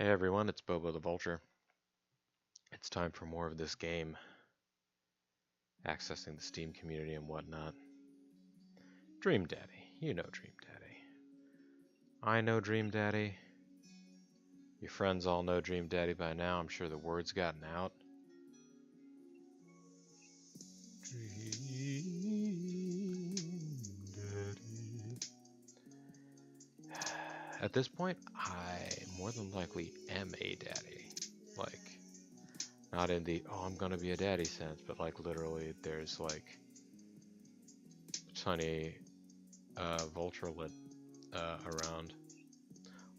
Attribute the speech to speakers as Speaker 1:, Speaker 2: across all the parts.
Speaker 1: Hey everyone, it's BoboTheVulture. It's time for more of this game, accessing the Steam community and whatnot. Dream Daddy, you know Dream Daddy. I know Dream Daddy. Your friends all know Dream Daddy by now. I'm sure the word's gotten out. Dream Daddy. At this point, I more than likely am a daddy. Like, not in the, oh, I'm gonna be a daddy sense, but like literally there's like plenty vulturelet around.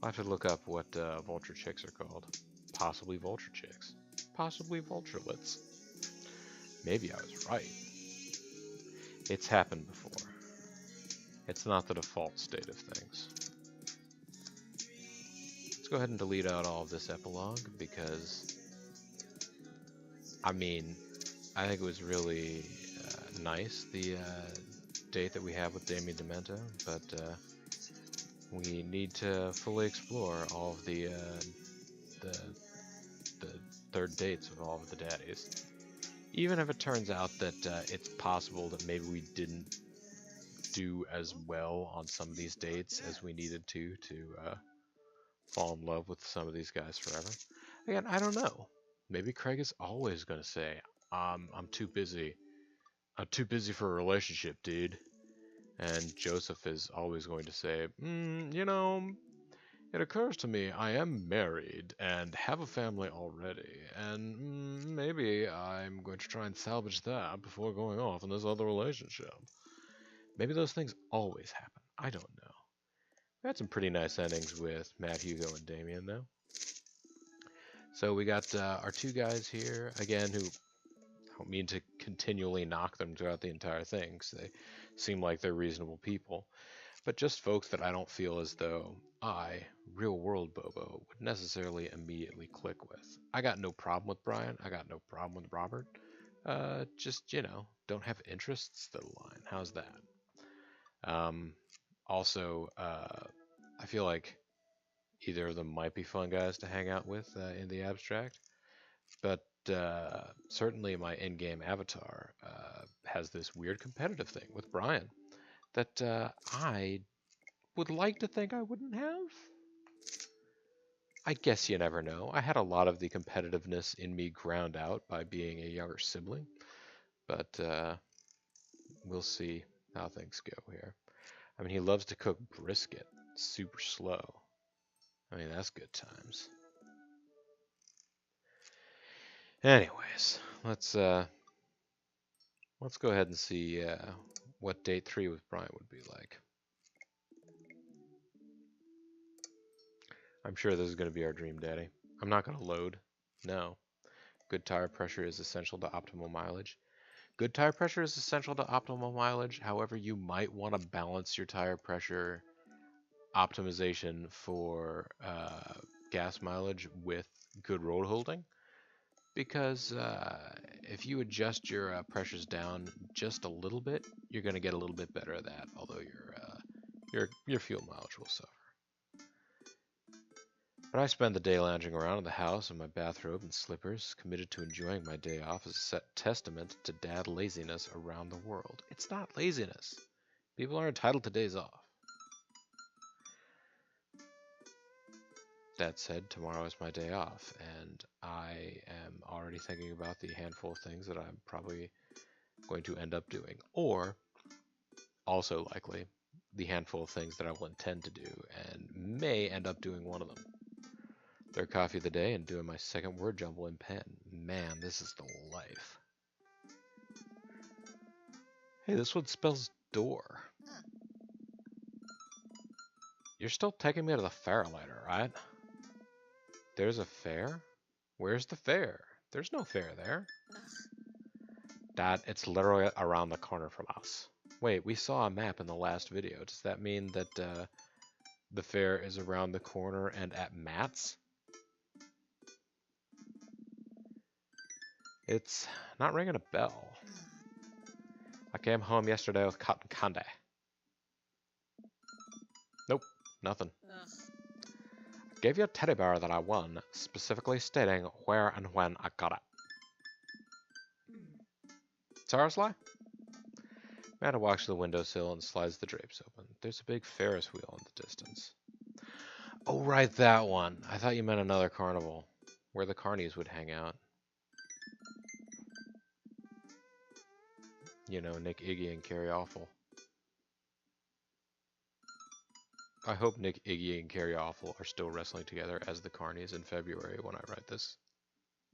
Speaker 1: I'll have to look up what vulture chicks are called. Possibly vulture chicks. Possibly vulturelets. Maybe I was right. It's happened before. It's not the default state of things. Let's go ahead and delete out all of this epilogue because, I mean, I think it was really nice, the date that we have with Damien Demento, but we need to fully explore all of the third dates of all of the daddies. Even if it turns out that it's possible that maybe we didn't do as well on some of these dates as we needed to fall in love with some of these guys forever. Again, I don't know. Maybe Craig is always going to say, I'm too busy. I'm too busy for a relationship, dude. And Joseph is always going to say, you know, it occurs to me I am married and have a family already, and maybe I'm going to try and salvage that before going off in this other relationship. Maybe those things always happen. I don't know. We had some pretty nice endings with Matt, Hugo, and Damien, though. So we got our two guys here, again, who I don't mean to continually knock them throughout the entire thing, because they seem like they're reasonable people. But just folks that I don't feel as though I, real world Bobo, would necessarily immediately click with. I got no problem with Brian. I got no problem with Robert. Just, you know, don't have interests that align. How's that? Also, I feel like either of them might be fun guys to hang out with in the abstract. But certainly my in-game avatar has this weird competitive thing with Brian that I would like to think I wouldn't have. I guess you never know. I had a lot of the competitiveness in me ground out by being a younger sibling, but we'll see how things go here. I mean, he loves to cook brisket super slow. I mean, that's good times. Anyways, let's go ahead and see what date 3 with Brian would be like. I'm sure this is going to be our dream daddy. I'm not going to load. No. Good tire pressure is essential to optimal mileage. Good tire pressure is essential to optimal mileage. However, you might want to balance your tire pressure optimization for gas mileage with good road holding. Because if you adjust your pressures down just a little bit, you're going to get a little bit better at that. Although your fuel mileage will suffer. But I spend the day lounging around in the house in my bathrobe and slippers, committed to enjoying my day off as a testament to dad laziness around the world. It's not laziness. People are entitled to days off. That said, tomorrow is my day off, and I am already thinking about the handful of things that I'm probably going to end up doing. Or, also likely, the handful of things that I will intend to do, and may end up doing one of them. Third coffee of the day and doing my second word jumble in pen. Man, this is the life. Hey, this one spells door. You're still taking me to the fair later, right? There's a fair? Where's the fair? There's no fair there. Dad, it's literally around the corner from us. Wait, we saw a map in the last video. Does that mean that the fair is around the corner and at Matt's? It's not ringing a bell. I came home yesterday with cotton candy. Nope, nothing. gave you a teddy bear that I won, specifically stating where and when I got it. Seriously? Amanda walks to the windowsill and slides the drapes open. There's a big Ferris wheel in the distance. Oh, right, that one. I thought you meant another carnival, where the carnies would hang out. You know, Nick, Iggy, and Carrie Awful. I hope Nick, Iggy, and Carrie Awful are still wrestling together as the carnies in February when I write this.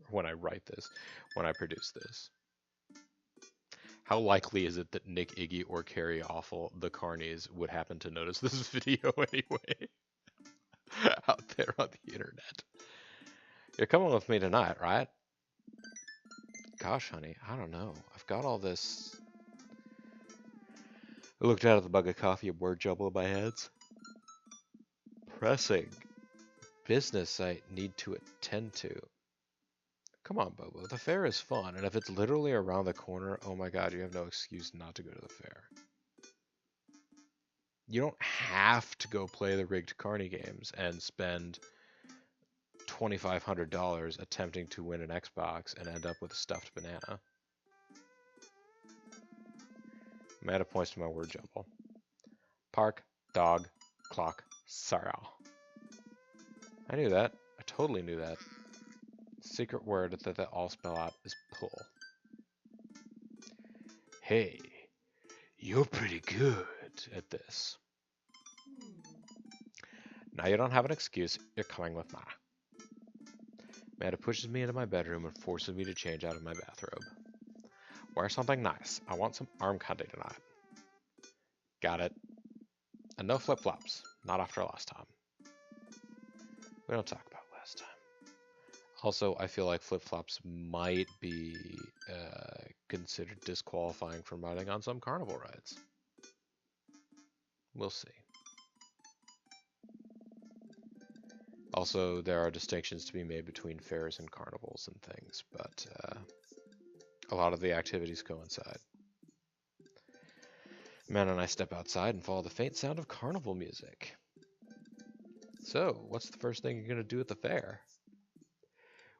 Speaker 1: When I produce this. How likely is it that Nick, Iggy, or Carrie Awful, the carnies, would happen to notice this video anyway? Out there on the internet. You're coming with me tonight, right? Gosh, honey, I don't know. I've got all this. I looked out at the mug of coffee and word jumble in my heads. Pressing business I need to attend to. Come on, Bobo. The fair is fun, and if it's literally around the corner, oh my god, you have no excuse not to go to the fair. You don't have to go play the rigged carny games and spend $2,500 attempting to win an Xbox and end up with a stuffed banana. Amanda points to my word jumble. Park, dog, clock, sorrow. I knew that. I totally knew that. Secret word that they all spell out is pull. Hey, you're pretty good at this. Now you don't have an excuse. You're coming with me. Amanda pushes me into my bedroom and forces me to change out of my bathrobe. Wear something nice. I want some arm candy tonight. Got it. And no flip-flops. Not after last time. We don't talk about last time. Also, I feel like flip-flops might be considered disqualifying from riding on some carnival rides. We'll see. Also, there are distinctions to be made between fairs and carnivals and things, but a lot of the activities coincide. Amanda and I step outside and follow the faint sound of carnival music. So, what's the first thing you're going to do at the fair?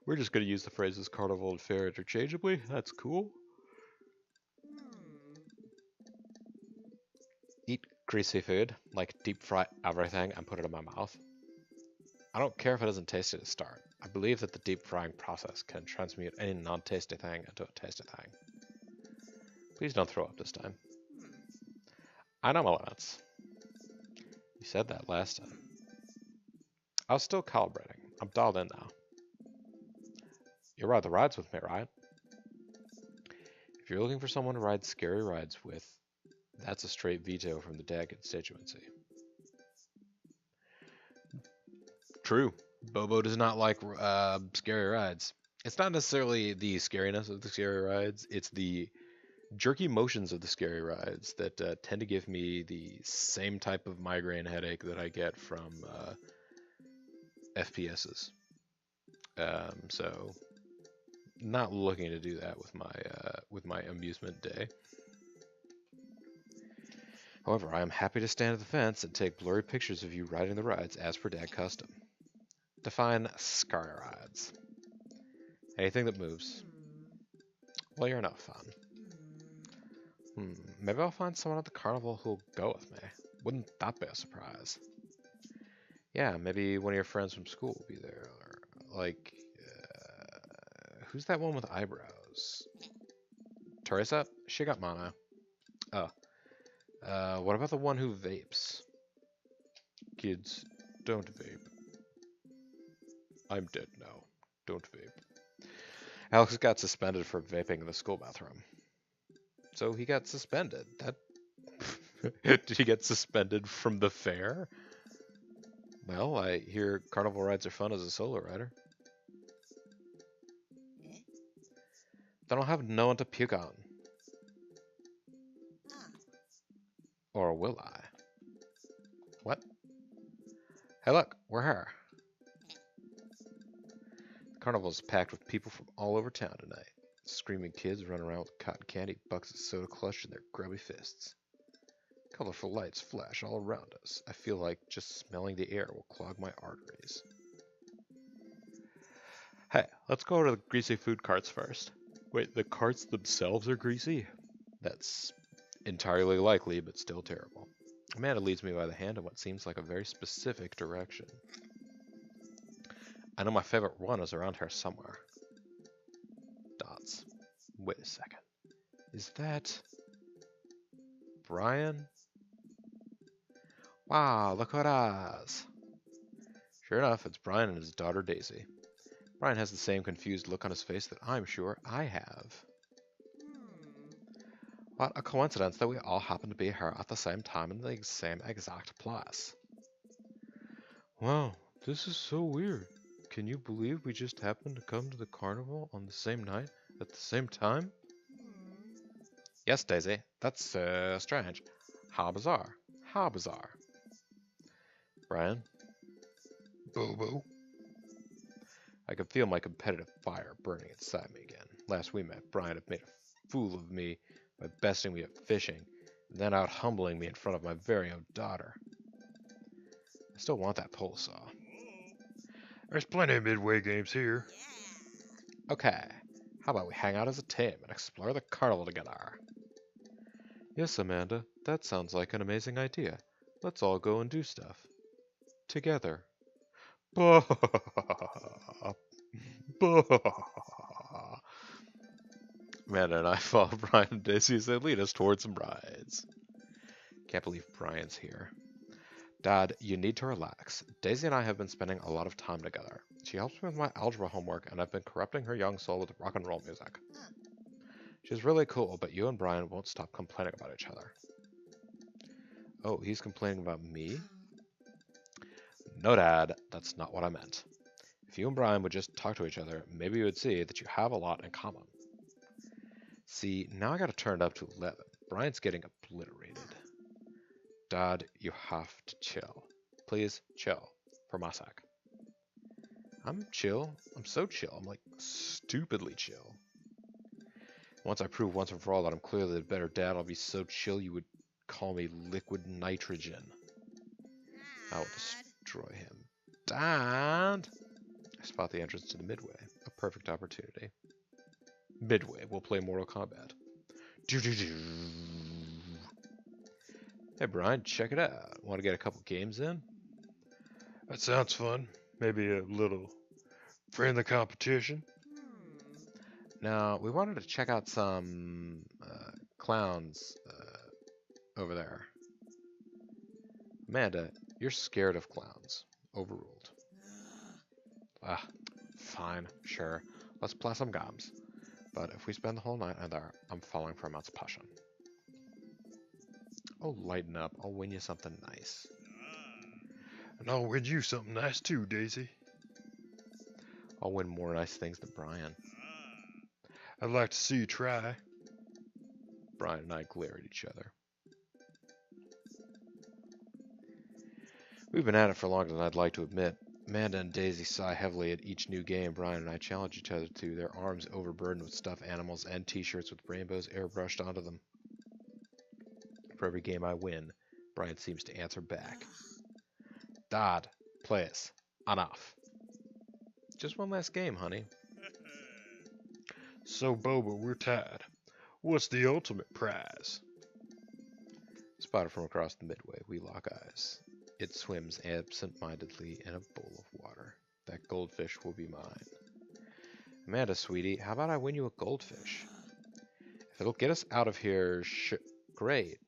Speaker 1: We're just going to use the phrases carnival and fair interchangeably. That's cool. Eat greasy food, like deep fry everything and put it in my mouth. I don't care if it isn't tasty to start. I believe that the deep frying process can transmute any non-tasty thing into a tasty thing. Please don't throw up this time. I know my limits. You said that last time. I was still calibrating. I'm dialed in now. You ride the rides with me, right? If you're looking for someone to ride scary rides with, that's a straight veto from the DAG constituency. True. Bobo does not like scary rides. It's not necessarily the scariness of the scary rides, it's the jerky motions of the scary rides that tend to give me the same type of migraine headache that I get from FPSs. So, not looking to do that with my amusement day. However, I am happy to stand at the fence and take blurry pictures of you riding the rides as per DAG custom. Define scary rides. Anything that moves. Well, you're not fun. Maybe I'll find someone at the carnival who'll go with me. Wouldn't that be a surprise? Yeah, maybe one of your friends from school will be there. Or, like, who's that one with eyebrows? Teresa? She got mono. Oh. What about the one who vapes? Kids, don't vape. I'm dead now. Don't vape. Alex got suspended for vaping in the school bathroom. So he got suspended. That did he get suspended from the fair? Well, I hear carnival rides are fun as a solo rider. Then I'll have no one to puke on. Or will I? What? Hey look, we're here. The carnival's packed with people from all over town tonight. Screaming kids run around with cotton candy buckets of soda clutched in their grubby fists. Colorful lights flash all around us. I feel like just smelling the air will clog my arteries. Hey, let's go to the greasy food carts first. Wait, the carts themselves are greasy? That's entirely likely, but still terrible. Amanda leads me by the hand in what seems like a very specific direction. I know my favorite one is around here somewhere. Dots. Wait a second. Is that Brian? Wow, look at us. Sure enough, it's Brian and his daughter Daisy. Brian has the same confused look on his face that I'm sure I have. What a coincidence that we all happen to be here at the same time in the same exact place. Wow, this is so weird. Can you believe we just happened to come to the carnival on the same night at the same time? Yes, Daisy, that's so strange. How bizarre. How bizarre. Brian? Bobo? I could feel my competitive fire burning inside me again. Last we met, Brian had made a fool of me by besting me at fishing, and then out humbling me in front of my very own daughter. I still want that pole saw.
Speaker 2: There's plenty of midway games here.
Speaker 1: Okay, how about we hang out as a team and explore the carnival together? Yes, Amanda, that sounds like an amazing idea. Let's all go and do stuff. Together. Amanda and I follow Brian and Daisy as they lead us towards some rides. Can't believe Brian's here. Dad, you need to relax. Daisy and I have been spending a lot of time together. She helps me with my algebra homework, and I've been corrupting her young soul with rock and roll music. She's really cool, but you and Brian won't stop complaining about each other. Oh, he's complaining about me? No, Dad, that's not what I meant. If you and Brian would just talk to each other, maybe you would see that you have a lot in common. See, now I gotta turn it up to 11. Brian's getting obliterated. Dad, you have to chill. Please, chill. For my sake. I'm chill. I'm so chill. I'm like stupidly chill. Once I prove once and for all that I'm clearly the better dad, I'll be so chill you would call me liquid nitrogen. I will destroy him. Dad! I spot the entrance to the Midway. A perfect opportunity. Midway, we'll play Mortal Kombat. Hey Brian, check it out. Want to get a couple games in?
Speaker 2: That sounds fun. Maybe a little friendly competition.
Speaker 1: Now, we wanted to check out some clowns over there. Amanda, you're scared of clowns. Overruled. Ah, fine, sure. Let's play some games. But if we spend the whole night in there, I'm falling for a man's passion. Oh, lighten up. I'll win you something nice.
Speaker 2: And I'll win you something nice too, Daisy.
Speaker 1: I'll win more nice things than Brian.
Speaker 2: I'd like to see you try.
Speaker 1: Brian and I glare at each other. We've been at it for longer than I'd like to admit. Amanda and Daisy sigh heavily at each new game Brian and I challenge each other to, their arms overburdened with stuffed animals and t-shirts with rainbows airbrushed onto them. For every game I win, Brian seems to answer back. Dad, please, enough. Just one last game, honey.
Speaker 2: So, Bobo, we're tied. What's the ultimate prize?
Speaker 1: Spotted from across the Midway, we lock eyes. It swims absent-mindedly in a bowl of water. That goldfish will be mine. Amanda, sweetie, how about I win you a goldfish? If it'll get us out of here, great.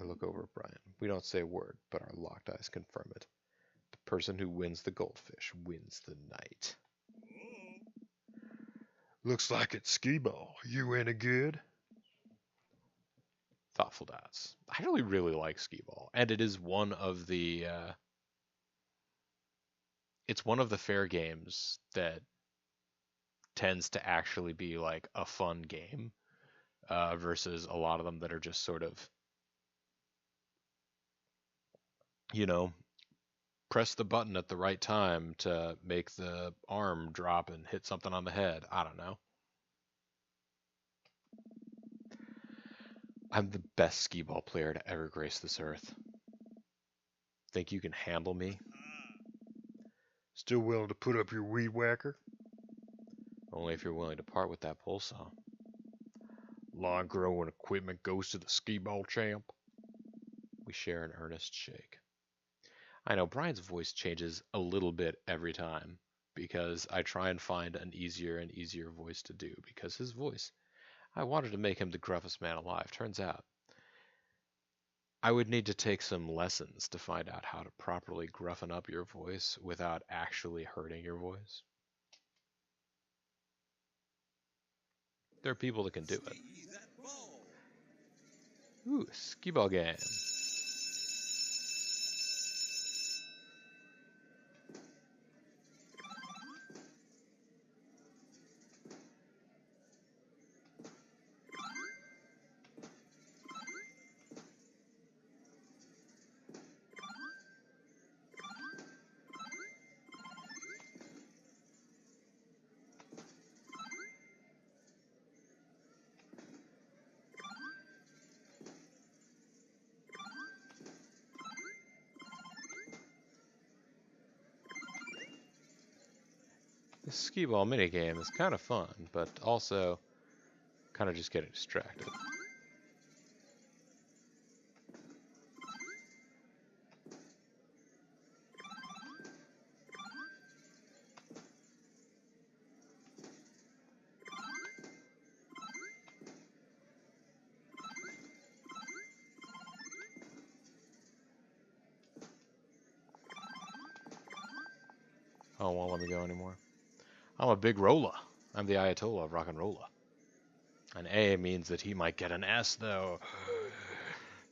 Speaker 1: I look over at Brian. We don't say a word, but our locked eyes confirm it. The person who wins the goldfish wins the night.
Speaker 2: Looks like it's skee-ball. You any good?
Speaker 1: Thoughtful Dots. I actually really like skee-ball, and it is one of the it's one of the fair games that tends to actually be like a fun game versus a lot of them that are just sort of, you know, press the button at the right time to make the arm drop and hit something on the head. I don't know. I'm the best skee-ball player to ever grace this earth. Think you can handle me?
Speaker 2: Still willing to put up your weed whacker?
Speaker 1: Only if you're willing to part with that pole saw.
Speaker 2: Lawn growing equipment goes to the skee-ball champ.
Speaker 1: We share an earnest shake. I know Brian's voice changes a little bit every time because I try and find an easier and easier voice to do because his voice, I wanted to make him the gruffest man alive. Turns out I would need to take some lessons to find out how to properly gruffen up your voice without actually hurting your voice. There are people that can do it. Ooh, skee ball game. This skee ball minigame is kind of fun, but also kind of just getting distracted. Oh, won't let me go anymore. I'm a big roller. I'm the Ayatollah of rock and roller. An A means that he might get an S, though.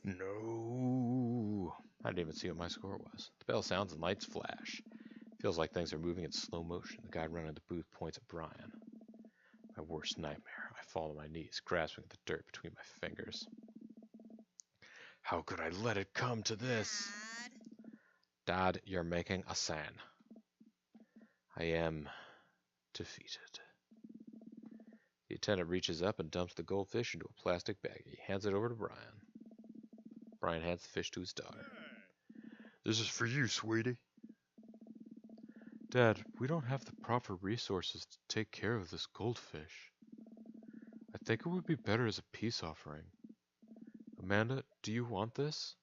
Speaker 1: No. I didn't even see what my score was. The bell sounds and lights flash. Feels like things are moving in slow motion. The guy running the booth points at Brian. My worst nightmare. I fall to my knees, grasping at the dirt between my fingers. How could I let it come to this? Dad, you're making a sign. I am defeated. The attendant reaches up and dumps the goldfish into a plastic bag. He hands it over to Brian. Brian hands the fish to his daughter.
Speaker 2: This is for you, sweetie.
Speaker 1: Dad, we don't have the proper resources to take care of this goldfish. I think it would be better as a peace offering. Amanda, do you want this?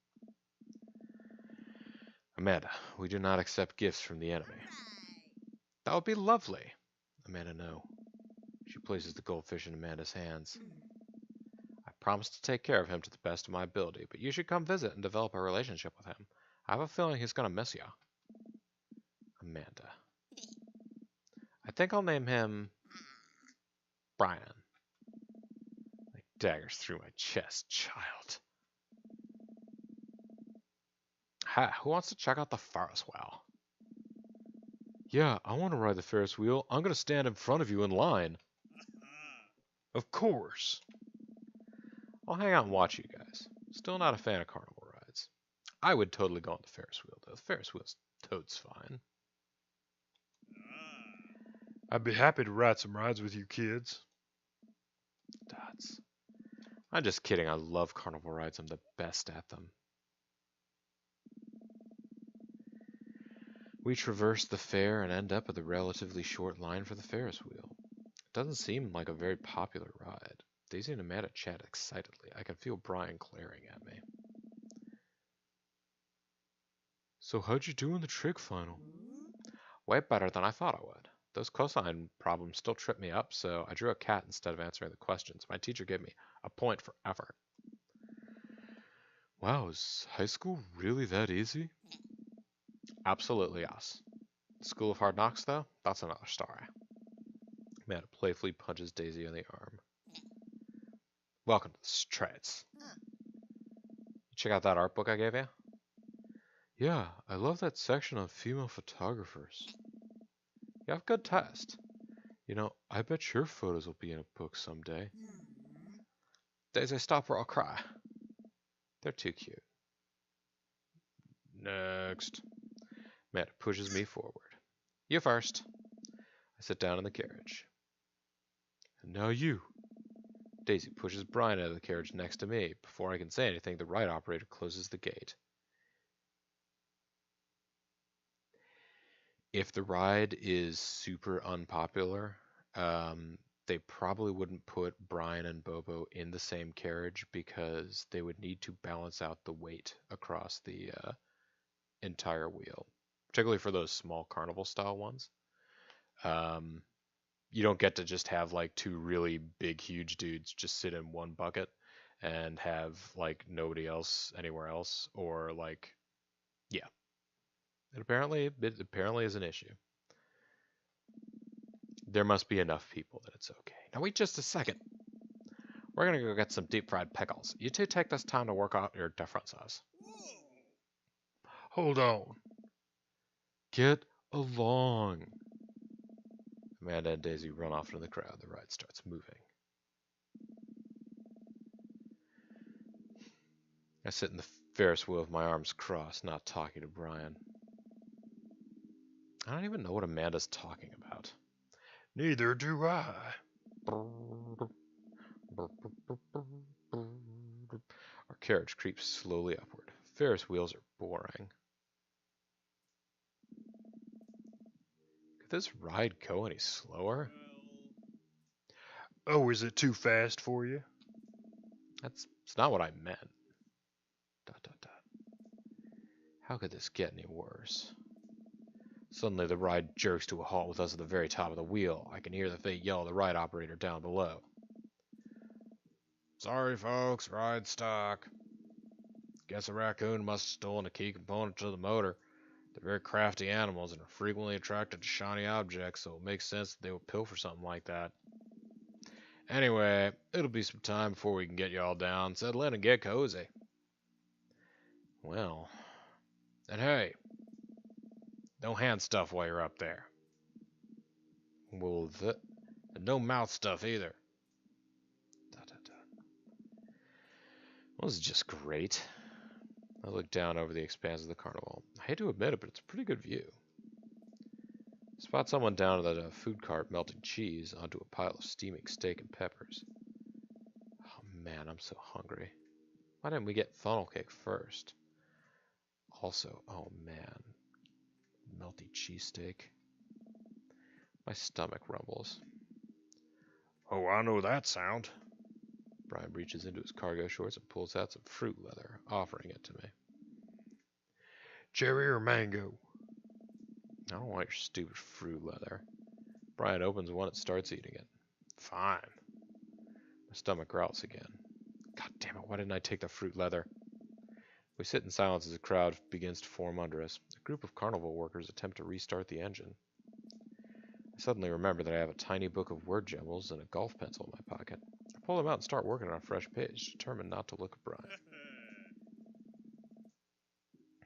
Speaker 1: Amanda, we do not accept gifts from the enemy. That would be lovely. Amanda, no. She places the goldfish in Amanda's hands. I promise to take care of him to the best of my ability, but you should come visit and develop a relationship with him. I have a feeling he's going to miss you. Amanda. I think I'll name him Brian. Like daggers through my chest, child. Ha, who wants to check out the Ferris wheel? Yeah, I want to ride the Ferris wheel. I'm going to stand in front of you in line.
Speaker 2: Of course.
Speaker 1: I'll hang out and watch you guys. Still not a fan of carnival rides. I would totally go on the Ferris wheel, though. The Ferris wheel's totes fine.
Speaker 2: I'd be happy to ride some rides with you kids.
Speaker 1: Dots. I'm just kidding. I love carnival rides. I'm the best at them. We traverse the fair and end up at the relatively short line for the Ferris wheel. It doesn't seem like a very popular ride. Daisy and Amanda chat excitedly. I can feel Brian glaring at me. So how'd you do in the trig final? Way better than I thought I would. Those cosine problems still trip me up, so I drew a cat instead of answering the questions. My teacher gave me a point for effort. Wow, is high school really that easy? Absolutely, yes. School of Hard Knocks, though? That's another story. Amanda playfully punches Daisy on the arm. Welcome to the streets. Check out that art book I gave you? Yeah, I love that section on female photographers. You have good taste. You know, I bet your photos will be in a book someday. Daisy, stop or I'll cry. They're too cute. Next. Matt pushes me forward. You first. I sit down in the carriage. And now you. Daisy pushes Brian out of the carriage next to me. Before I can say anything, the ride operator closes the gate. If the ride is super unpopular They probably wouldn't put Brian and Bobo in the same carriage because they would need to balance out the weight across the entire wheel, particularly for those small carnival style ones. Um, you don't get to just have like two really big, huge dudes just sit in one bucket and have like nobody else anywhere else, or like, yeah, it apparently is an issue. There must be enough people that it's okay. Now wait just a second. We're gonna go get some deep fried pickles. You two take this time to work out your differences.
Speaker 2: Hold on.
Speaker 1: Get along. Amanda and Daisy run off into the crowd. The ride starts moving. I sit in the Ferris wheel with my arms crossed, not talking to Brian. I don't even know what Amanda's talking about.
Speaker 2: Neither do I.
Speaker 1: Our carriage creeps slowly upward. Ferris wheels are boring. Could this ride go any slower?
Speaker 2: Oh, is it too fast for you?
Speaker 1: It's not what I meant. Dot, dot, dot. How could this get any worse? Suddenly the ride jerks to a halt with us at the very top of the wheel. I can hear the faint yell of the ride operator down below. Sorry folks, ride stuck. Guess a raccoon must have stolen a key component to the motor. They're very crafty animals and are frequently attracted to shiny objects, so it makes sense that they would pilfer something like that. Anyway, it'll be some time before we can get you all down. Settle in and get cozy. Well, and hey, don't hand stuff while you're up there. Well, and no mouth stuff either. Well, this is just great. I look down over the expanse of the carnival. I hate to admit it, but it's a pretty good view. Spot someone down at a food cart melting cheese onto a pile of steaming steak and peppers. Oh man, I'm so hungry. Why didn't we get funnel cake first? Also, oh man, melty cheesesteak. My stomach rumbles.
Speaker 2: Oh, I know that sound.
Speaker 1: Brian reaches into his cargo shorts and pulls out some fruit leather, offering it to me.
Speaker 2: Cherry or mango?
Speaker 1: I don't want your stupid fruit leather. Brian opens one and starts eating it. Fine. My stomach growls again. God damn it, why didn't I take the fruit leather? We sit in silence as a crowd begins to form under us. A group of carnival workers attempt to restart the engine. I suddenly remember that I have a tiny book of word jumbles and a golf pencil in my pocket. I pull them out and start working on a fresh page, determined not to look at Brian.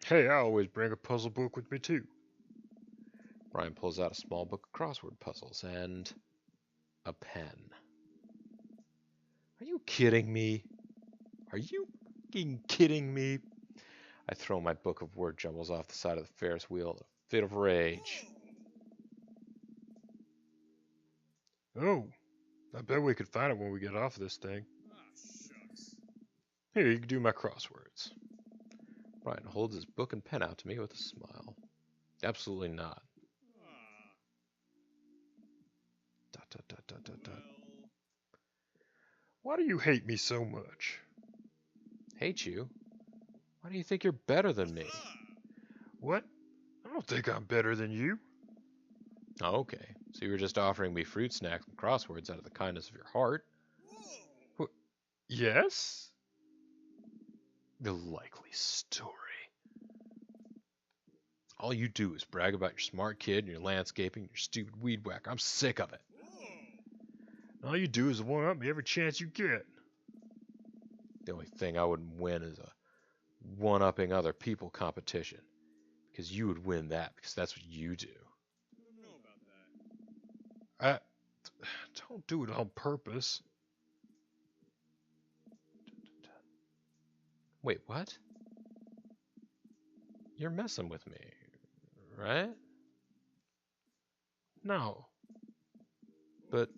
Speaker 2: Hey, I always bring a puzzle book with me too.
Speaker 1: Brian pulls out a small book of crossword puzzles and a pen. Are you kidding me? Are you fucking kidding me? I throw my book of word jumbles off the side of the Ferris wheel in a fit of rage.
Speaker 2: Oh, I bet we could find it when we get off this thing. Here, you can do my crosswords.
Speaker 1: Brian holds his book and pen out to me with a smile. Absolutely not. Dot, dot, dot, dot, dot, dot.
Speaker 2: Why do you hate me so much?
Speaker 1: Hate you? Why do you think you're better than me?
Speaker 2: What? I don't think I'm better than you.
Speaker 1: Oh, okay. So you were just offering me fruit snacks and crosswords out of the kindness of your heart.
Speaker 2: What? Yes?
Speaker 1: The likely story. All you do is brag about your smart kid and your landscaping and your stupid weed whacker. I'm sick of it.
Speaker 2: All you do is one up me every chance you get.
Speaker 1: The only thing I wouldn't win is a one-upping other people competition. Because you would win that, because that's what you do.
Speaker 2: I don't do it on purpose.
Speaker 1: Wait, what? You're messing with me, right?
Speaker 2: No.
Speaker 1: But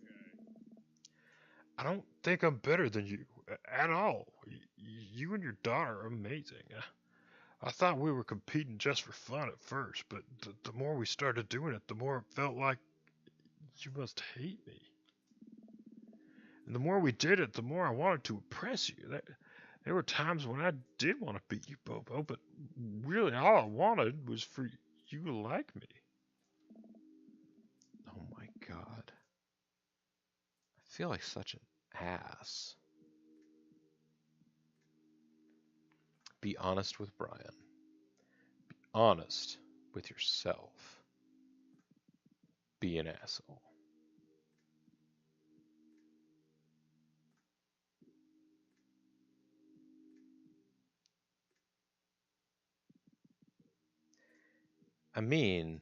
Speaker 2: I don't think I'm better than you at all. You and your daughter are amazing. I thought we were competing just for fun at first, but the more we started doing it, the more it felt like You must hate me. And the more we did it, the more I wanted to impress you. There were times when I did want to beat you, Bobo, but really all I wanted was for you to like me.
Speaker 1: Oh my god. I feel like such an ass. Be honest with Brian. Be honest with yourself. Be an asshole. I mean,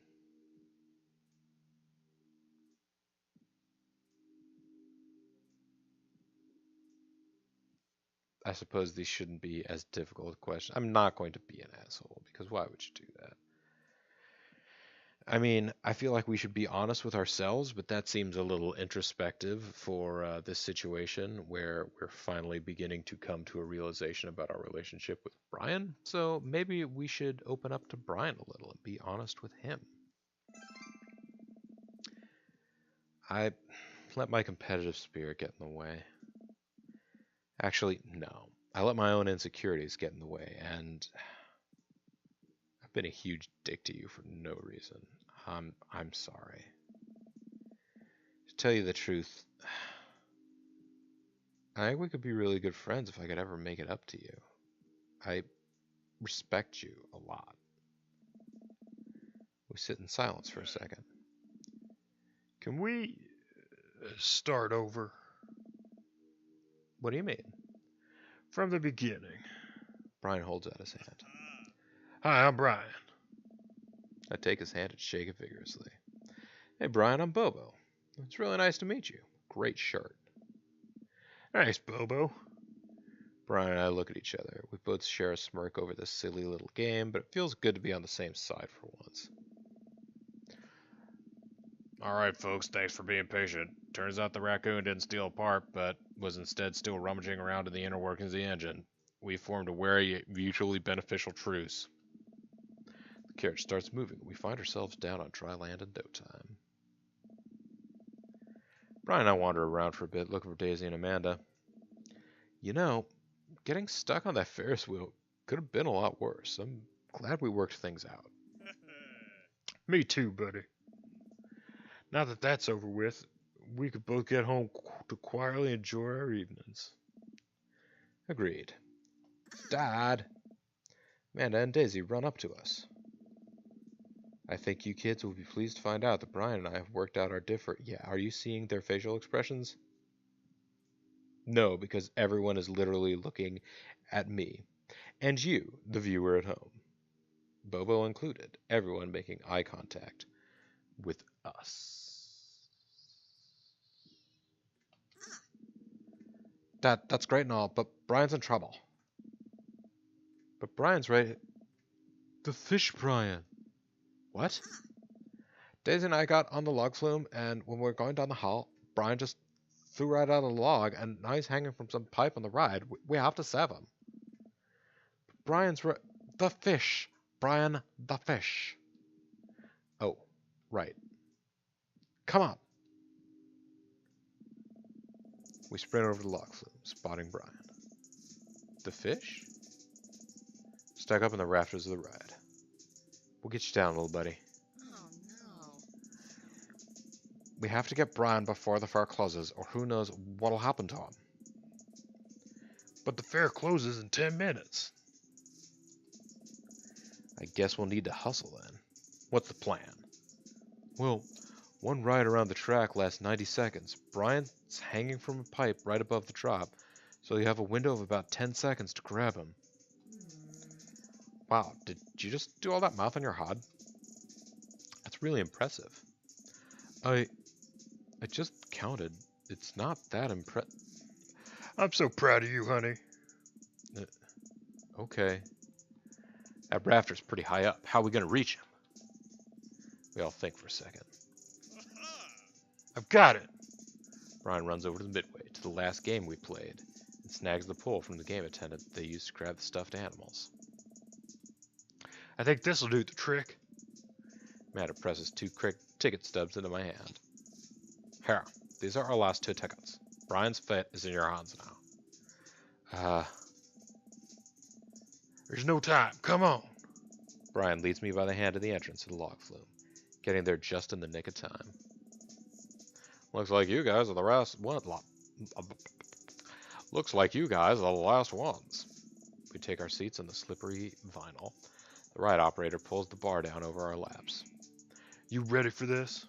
Speaker 1: I suppose these shouldn't be as difficult a question. I'm not going to be an asshole, because why would you do that? I mean, I feel like we should be honest with ourselves, but that seems a little introspective for this situation where we're finally beginning to come to a realization about our relationship with Brian. So maybe we should open up to Brian a little and be honest with him. I let my competitive spirit get in the way. Actually, no. I let my own insecurities get in the way, and I've been a huge dick to you for no reason. I'm sorry. To tell you the truth, I think we could be really good friends if I could ever make it up to you. I respect you a lot. We sit in silence for a second.
Speaker 2: Can we start over?
Speaker 1: What do you mean?
Speaker 2: From the beginning.
Speaker 1: Brian holds out his hand.
Speaker 2: Hi, I'm Brian.
Speaker 1: I take his hand and shake it vigorously. Hey, Brian, I'm Bobo. It's really nice to meet you. Great shirt.
Speaker 2: Thanks, Bobo.
Speaker 1: Brian and I look at each other. We both share a smirk over this silly little game, but it feels good to be on the same side for once.
Speaker 3: Alright, folks, thanks for being patient. Turns out the raccoon didn't steal a part, but was instead still rummaging around in the inner workings of the engine. We formed a wary, mutually beneficial truce.
Speaker 1: The carriage starts moving. We find ourselves down on dry land in no time. Brian and I wander around for a bit, looking for Daisy and Amanda. You know, getting stuck on that Ferris wheel could have been a lot worse. I'm glad we worked things out.
Speaker 2: Me too, buddy. Now that that's over with, we could both get home to quietly enjoy our evenings.
Speaker 1: Agreed. Dad! Amanda and Daisy run up to us. I think you kids will be pleased to find out that Brian and I have worked out our different... Yeah, are you seeing their facial expressions? No, because everyone is literally looking at me. And you, the viewer at home. Bobo included. Everyone making eye contact with us. That's great and all, but Brian's in trouble. But Brian's right... The fish Brian. What? Daisy and I got on the log flume, and when we were going down the hall, Brian just flew right out of the log, and now he's hanging from some pipe on the ride. We have to save him. Brian's right. The fish. Brian, the fish. Oh, right. Come on. We sprint over the log flume, spotting Brian. The fish? Stuck up in the rafters of the ride. We'll get you down, little buddy.
Speaker 4: Oh, no.
Speaker 1: We have to get Brian before the fair closes, or who knows what'll happen to him.
Speaker 2: But the fair closes in 10 minutes.
Speaker 1: I guess we'll need to hustle then. What's the plan? Well, one ride around the track lasts 90 seconds. Brian's hanging from a pipe right above the drop, so you have a window of about 10 seconds to grab him. Wow, did you just do all that math on your HUD? That's really impressive. I just counted. It's not that impressive.
Speaker 2: I'm so proud of you, honey.
Speaker 1: Okay. That rafter's pretty high up. How are we going to reach him? We all think for a second.
Speaker 2: I've got it.
Speaker 1: Brian runs over to the midway, to the last game we played, and snags the pole from the game attendant they used to grab the stuffed animals.
Speaker 2: I think this'll do the trick.
Speaker 1: Matt presses two ticket stubs into my hand. Here, these are our last 2 tickets. Brian's fate is in your hands now.
Speaker 2: There's no time. Come on.
Speaker 1: Brian leads me by the hand to the entrance to the log flume, getting there just in the nick of time. Looks like you guys are the last one. Looks like you guys are the last ones. We take our seats in the slippery vinyl. The ride operator pulls the bar down over our laps.
Speaker 2: You ready for this?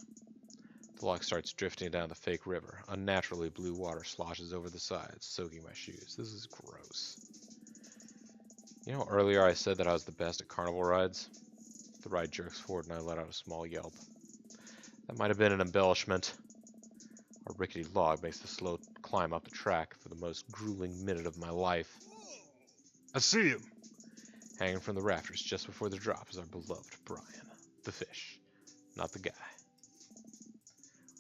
Speaker 1: The log starts drifting down the fake river. Unnaturally blue water sloshes over the sides, soaking my shoes. This is gross. You know, earlier I said that I was the best at carnival rides? The ride jerks forward and I let out a small yelp. That might have been an embellishment. A rickety log makes the slow climb up the track for the most grueling minute of my life.
Speaker 2: I see him.
Speaker 1: Hanging from the rafters just before the drop is our beloved Brian, the fish, not the guy.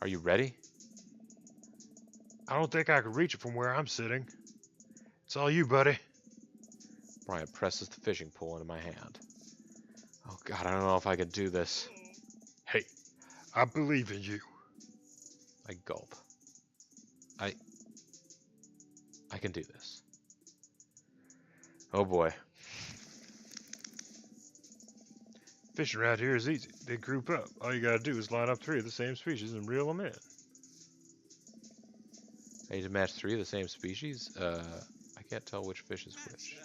Speaker 1: Are you ready?
Speaker 2: I don't think I could reach it from where I'm sitting. It's all you, buddy.
Speaker 1: Brian presses the fishing pole into my hand. Oh God, I don't know if I can do this.
Speaker 2: Hey, I believe in you.
Speaker 1: I gulp. I can do this. Oh boy.
Speaker 2: Fishing around here is easy. They group up. All you gotta do is line up 3 of the same species and reel them in.
Speaker 1: I need to match 3 of the same species? I can't tell which fish is which.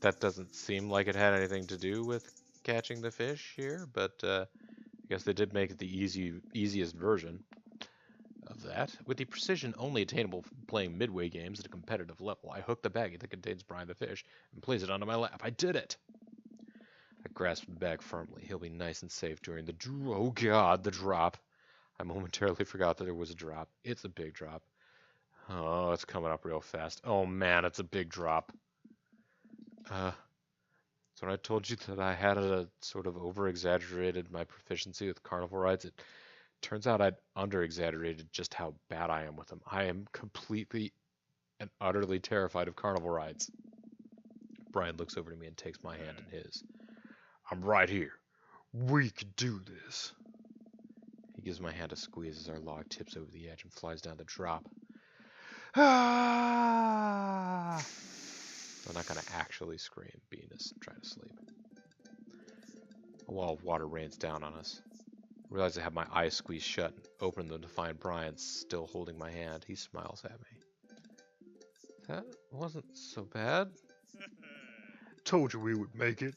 Speaker 1: That doesn't seem like it had anything to do with catching the fish here, but I guess they did make it the easiest version of that. With the precision only attainable from playing midway games at a competitive level, I hook the baggie that contains Brian the fish and place it onto my lap. I did it! I grasp the bag firmly. He'll be nice and safe during the oh God, the drop. I momentarily forgot that there was a drop. It's a big drop. Oh, it's coming up real fast. Oh man, it's a big drop. So when I told you that I had a sort of over-exaggerated my proficiency with carnival rides, it turns out I'd under-exaggerated just how bad I am with them. I am completely and utterly terrified of carnival rides. Brian looks over to me and takes my hand in his.
Speaker 2: I'm right here. We can do this.
Speaker 1: He gives my hand a squeeze as our log tips over the edge and flies down the drop. Ah! I'm not going to actually scream, being trying to sleep. A wall of water rains down on us. I realize I have my eyes squeezed shut and open them to find Brian still holding my hand. He smiles at me. That wasn't so bad.
Speaker 2: Told you we would make it.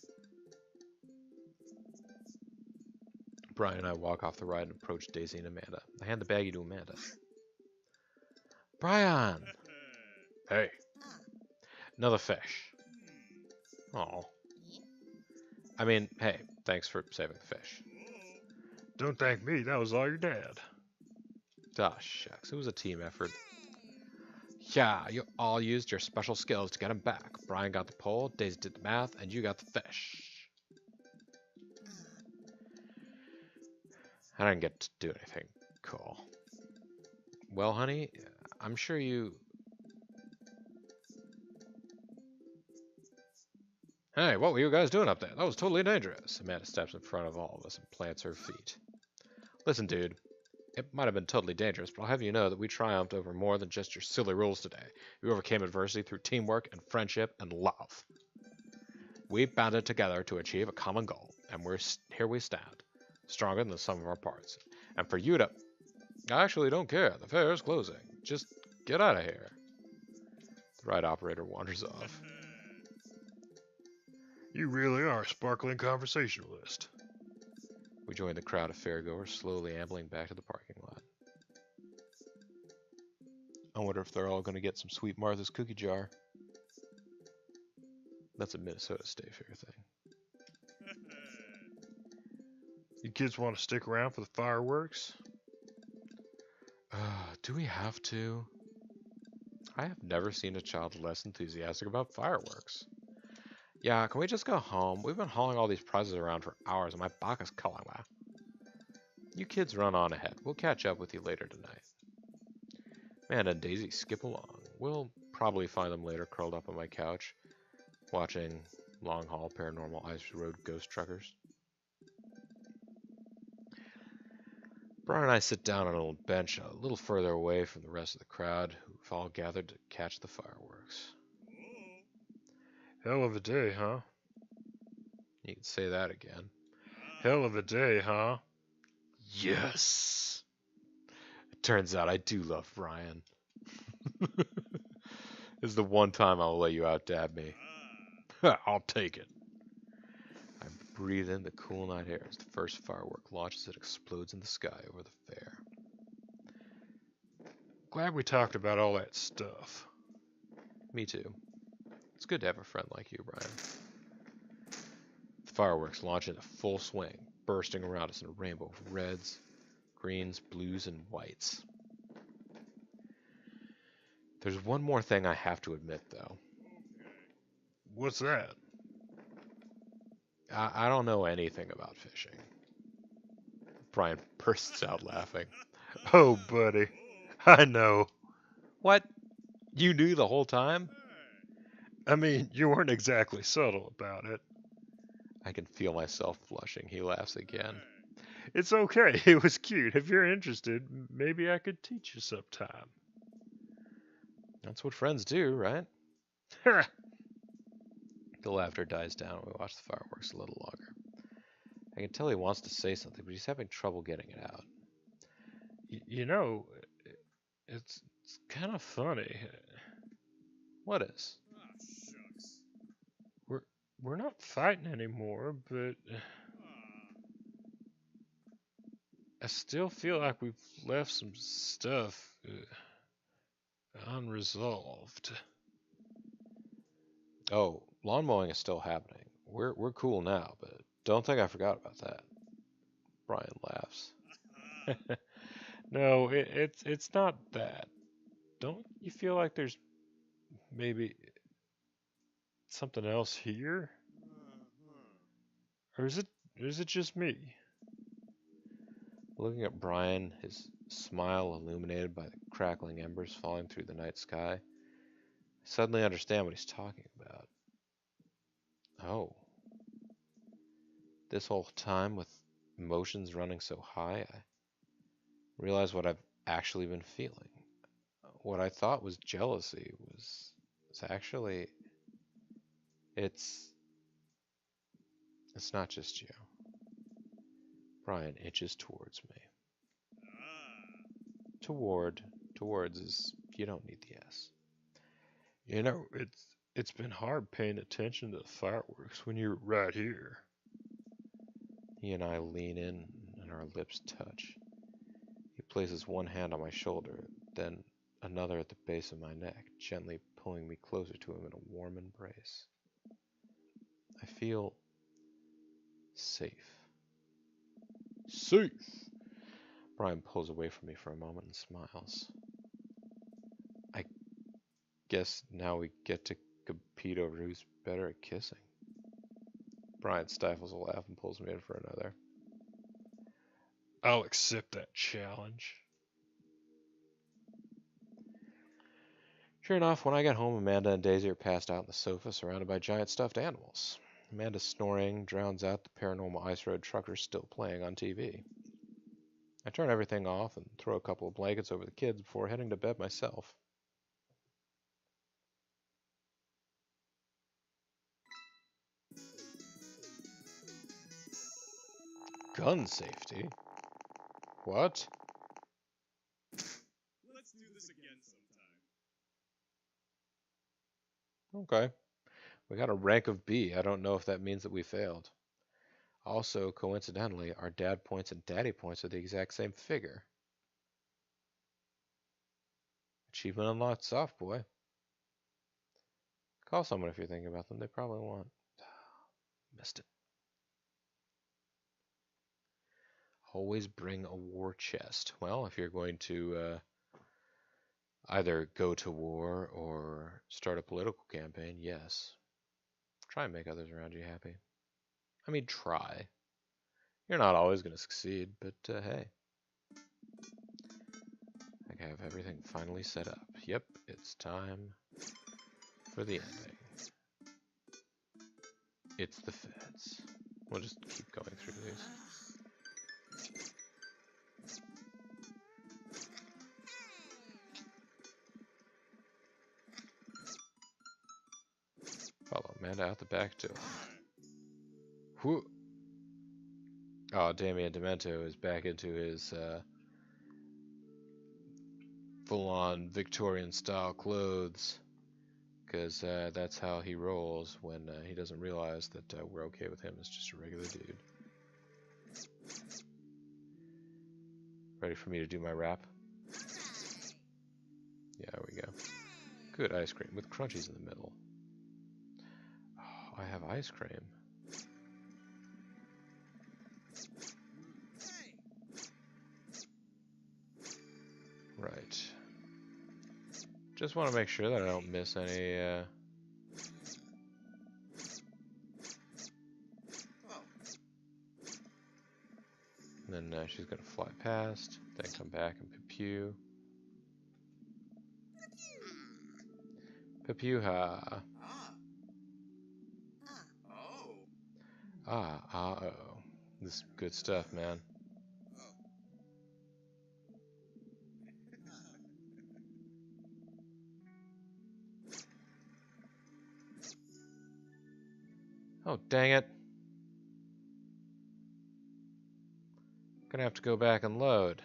Speaker 1: Brian and I walk off the ride and approach Daisy and Amanda. I hand the baggie to Amanda. Brian!
Speaker 3: Hey.
Speaker 1: Another fish. Oh. I mean, hey, thanks for saving the fish.
Speaker 2: Don't thank me, that was all your dad.
Speaker 1: Ah, shucks, it was a team effort. Yeah, you all used your special skills to get him back. Brian got the pole, Daisy did the math, and you got the fish. I didn't get to do anything cool. Well, honey, I'm sure you... Hey, what were you guys doing up there? That was totally dangerous. Amanda steps in front of all of us and plants her feet. Listen, dude, it might have been totally dangerous, but I'll have you know that we triumphed over more than just your silly rules today. We overcame adversity through teamwork and friendship and love. We banded together to achieve a common goal, and here we stand, stronger than the sum of our parts. And for you to... I actually don't care. The fair is closing. Just get out of here. The ride operator wanders off.
Speaker 2: You really are a sparkling conversationalist.
Speaker 1: We join the crowd of fairgoers slowly ambling back to the parking lot. I wonder if they're all going to get some Sweet Martha's cookie jar. That's a Minnesota State Fair thing.
Speaker 2: You kids want to stick around for the fireworks?
Speaker 1: Do we have to? I have never seen a child less enthusiastic about fireworks. Yeah, can we just go home? We've been hauling all these prizes around for hours and my back is calling me. You kids run on ahead. We'll catch up with you later tonight. Amanda and Daisy skip along. We'll probably find them later curled up on my couch, watching long haul paranormal ice road ghost truckers. Brian and I sit down on a little bench a little further away from the rest of the crowd, who've all gathered to catch the fireworks.
Speaker 2: Hell of a day, huh?
Speaker 1: You can say that again.
Speaker 2: Hell of a day, huh?
Speaker 1: Yes! It turns out I do love Brian. This is the one time I'll let you out-dab me. I'll take it. I breathe in the cool night air as the first firework launches and explodes in the sky over the fair.
Speaker 2: Glad we talked about all that stuff.
Speaker 1: Me too. It's good to have a friend like you, Brian. The fireworks launch into full swing, bursting around us in a rainbow of reds, greens, blues, and whites. There's one more thing I have to admit, though.
Speaker 2: What's that?
Speaker 1: I don't know anything about fishing. Brian bursts out laughing.
Speaker 2: Oh, buddy. I know.
Speaker 1: What? You knew the whole time?
Speaker 2: I mean, you weren't exactly subtle about it.
Speaker 1: I can feel myself flushing. He laughs again.
Speaker 2: It's okay. It was cute. If you're interested, maybe I could teach you sometime.
Speaker 1: That's what friends do, right? The laughter dies down and we watch the fireworks a little longer. I can tell he wants to say something, but he's having trouble getting it out.
Speaker 2: You know, it's kind of funny.
Speaker 1: What is?
Speaker 2: We're not fighting anymore, but I still feel like we've left some stuff unresolved.
Speaker 1: Oh, lawn mowing is still happening. We're cool now, but don't think I forgot about that. Brian laughs.
Speaker 2: No, it's not that. Don't you feel like there's maybe something else here? Or is it just me?
Speaker 1: Looking at Brian, his smile illuminated by the crackling embers falling through the night sky, I suddenly understand what he's talking about. Oh. This whole time with emotions running so high, I realize what I've actually been feeling. What I thought was jealousy was actually it's not just you. Brian inches towards me. Towards is you don't need the S.
Speaker 2: You know, it's been hard paying attention to the fireworks when you're right here.
Speaker 1: He and I lean in and our lips touch. He places one hand on my shoulder, then another at the base of my neck, gently pulling me closer to him in a warm embrace. I feel safe. Safe! Brian pulls away from me for a moment and smiles. I guess now we get to compete over who's better at kissing. Brian stifles a laugh and pulls me in for another.
Speaker 2: I'll accept that challenge.
Speaker 1: Sure enough, when I get home, Amanda and Daisy are passed out on the sofa surrounded by giant stuffed animals. Amanda's snoring drowns out the paranormal ice road truckers still playing on TV. I turn everything off and throw a couple of blankets over the kids before heading to bed myself. Gun safety? What?
Speaker 4: Let's do this again sometime.
Speaker 1: Okay. We got a rank of B. I don't know if that means that we failed. Also, coincidentally, our dad points and daddy points are the exact same figure. Achievement unlocked, soft boy. Call someone if you're thinking about them. They probably won't. Missed it. Always bring a war chest. Well, if you're going to either go to war or start a political campaign, yes. Try and make others around you happy. I mean, try. You're not always going to succeed, but hey. I have everything finally set up. Yep, it's time for the ending. It's the feds. We'll just keep going through these. Follow Amanda out the back door. Whoo! Oh, Damien Demento is back into his full-on Victorian-style clothes, because that's how he rolls when he doesn't realize that we're okay with him as just a regular dude. Ready for me to do my rap? Yeah, there we go. Good ice cream with crunchies in the middle. Oh, I have ice cream. Right. Just want to make sure that I don't miss any, And then she's gonna fly past, then come back and pew. Pew-ha. Oh. This is good stuff, man. Oh, dang it. Gonna have to go back and load.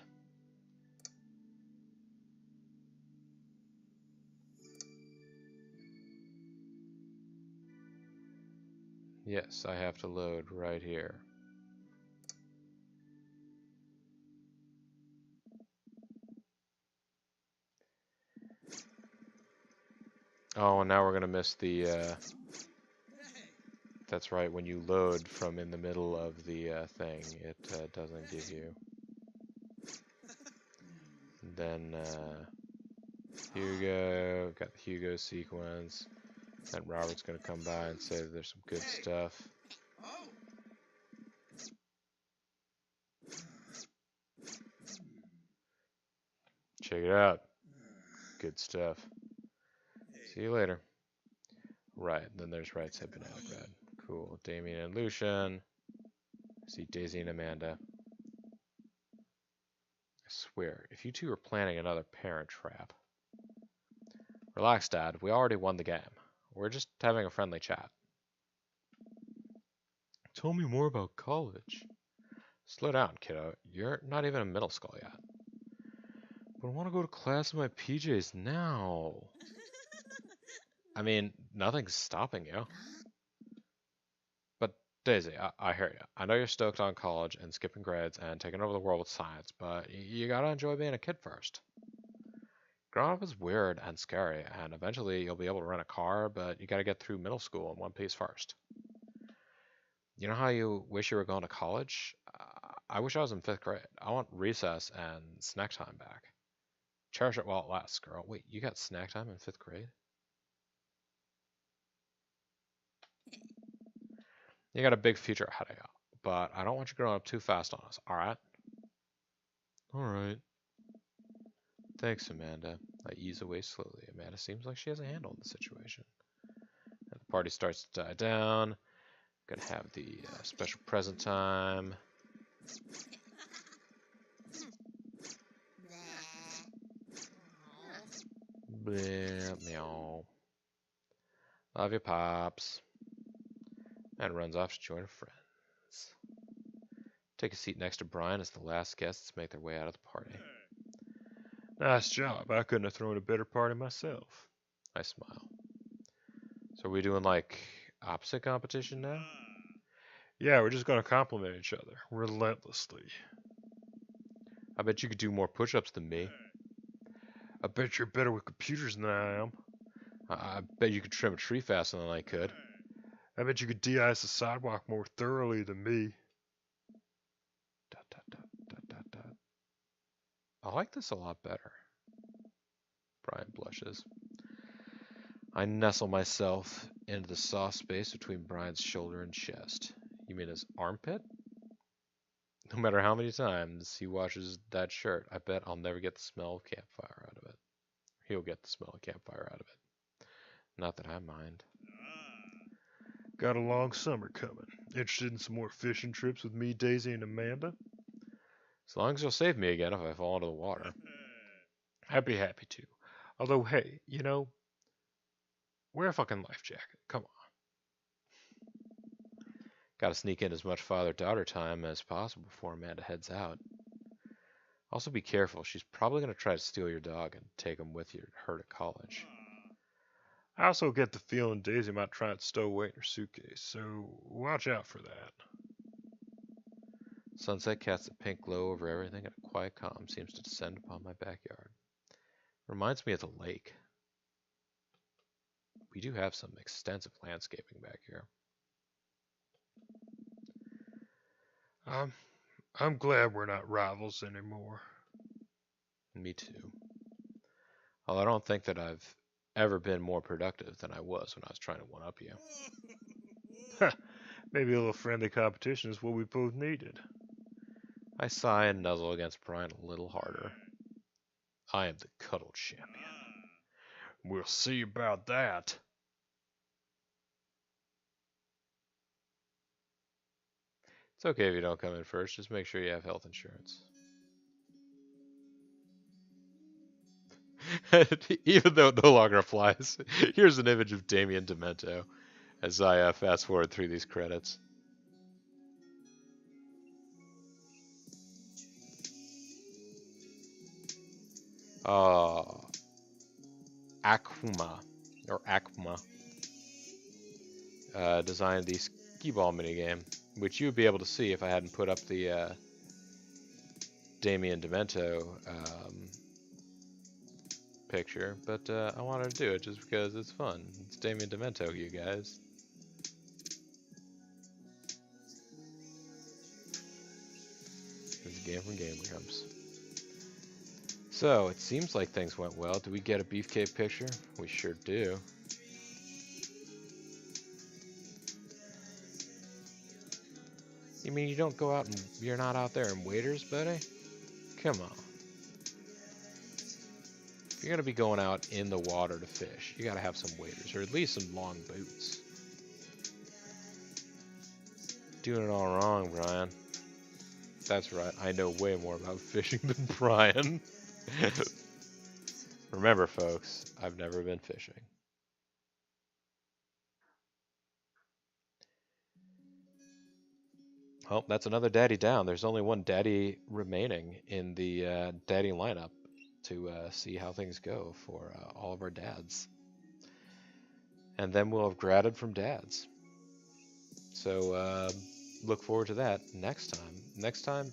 Speaker 1: Yes, I have to load right here. Oh, and now we're gonna miss the, that's right, when you load from in the middle of the thing, it doesn't give you. Then, Hugo, got the Hugo sequence. Then Robert's gonna come by and say that there's some good stuff. Check it out. Good stuff. See you later. Right, then there's Right Side Banana Bread. Cool. Damien and Lucian. See Daisy and Amanda. I swear, if you two are planning another parent trap. Relax, Dad. We already won the game. We're just having a friendly chat. Tell me more about college. Slow down, kiddo. You're not even in middle school yet. But I want to go to class in my PJs now. I mean, nothing's stopping you. But Daisy, I hear you. I know you're stoked on college and skipping grades and taking over the world with science, but you gotta enjoy being a kid first. Growing up is weird and scary, and eventually you'll be able to rent a car, but you gotta get through middle school in one piece first. You know how you wish you were going to college? I wish I was in 5th grade. I want recess and snack time back. Cherish it while it lasts, girl. Wait, you got snack time in 5th grade? You got a big future ahead of you, but I don't want you growing up too fast on us, alright? Alright. Thanks, Amanda. I ease away slowly. Amanda seems like she has a handle on the situation. And the party starts to die down. Gonna have the special present time. Bleh, meow. Love you, Pops. And runs off to join her friends. Take a seat next to Brian as the last guests make their way out of the party.
Speaker 2: Nice job. I couldn't have thrown a better party myself.
Speaker 1: I smile. So are we doing like opposite competition now?
Speaker 2: Yeah, we're just gonna compliment each other relentlessly.
Speaker 1: I bet you could do more push-ups than me.
Speaker 2: I bet you're better with computers than I am.
Speaker 1: I bet you could trim a tree faster than I could.
Speaker 2: I bet you could de-ice the sidewalk more thoroughly than me.
Speaker 1: Dot, dot, dot, dot, dot, dot. I like this a lot better. Brian blushes. I nestle myself into the soft space between Brian's shoulder and chest. You mean his armpit? No matter how many times he washes that shirt, I bet I'll never get the smell of campfire out of it. He'll get the smell of campfire out of it. Not that I mind.
Speaker 2: Got a long summer coming. Interested in some more fishing trips with me, Daisy, and Amanda?
Speaker 1: As long as you'll save me again if I fall into the water.
Speaker 2: I'd be happy to. Although, hey, you know, wear a fucking life jacket. Come on.
Speaker 1: Gotta sneak in as much father-daughter time as possible before Amanda heads out. Also be careful, she's probably gonna try to steal your dog and take him with her to college.
Speaker 2: I also get the feeling Daisy might try and stow away in her suitcase, so watch out for that.
Speaker 1: Sunset casts a pink glow over everything and a quiet calm seems to descend upon my backyard. Reminds me of the lake. We do have some extensive landscaping back here.
Speaker 2: I'm glad we're not rivals anymore.
Speaker 1: Me too. Although I don't think that I've ever been more productive than I was when I was trying to one-up you.
Speaker 2: Maybe a little friendly competition is what we both needed.
Speaker 1: I sigh and nuzzle against Brian a little harder. I am the cuddle champion.
Speaker 2: We'll see about that.
Speaker 1: It's okay if you don't come in first, just make sure you have health insurance. Even though it no longer applies, here's an image of Damien Demento as I fast forward through these credits. Akuma designed the skee-ball minigame, which you would be able to see if I hadn't put up the Damien Demento picture, but I wanted to do it just because it's fun. It's Damien Demento, you guys. It's a game from Game Grumps. So, it seems like things went well. Do we get a beefcake picture? We sure do. You mean you don't go out and you're not out there in waders, buddy? Come on. If you're gonna be going out in the water to fish, you gotta have some waders, or at least some long boots. Doing it all wrong, Brian. That's right, I know way more about fishing than Brian. Remember, folks, I've never been fishing. Well, that's another daddy down. There's only one daddy remaining in the daddy lineup to see how things go for all of our dads. And then we'll have graded from dads. So look forward to that next time. Next time,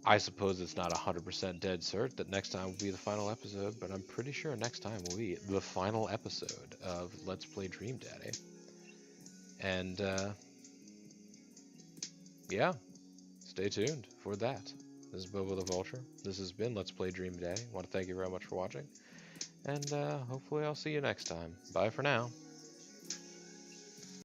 Speaker 1: I suppose it's not 100% dead cert that next time will be the final episode, but I'm pretty sure next time will be the final episode of Let's Play Dream Daddy. And yeah, stay tuned for that. This is BoboTheVulture. This has been Let's Play Dream Daddy. I want to thank you very much for watching, and hopefully I'll see you next time. Bye for now.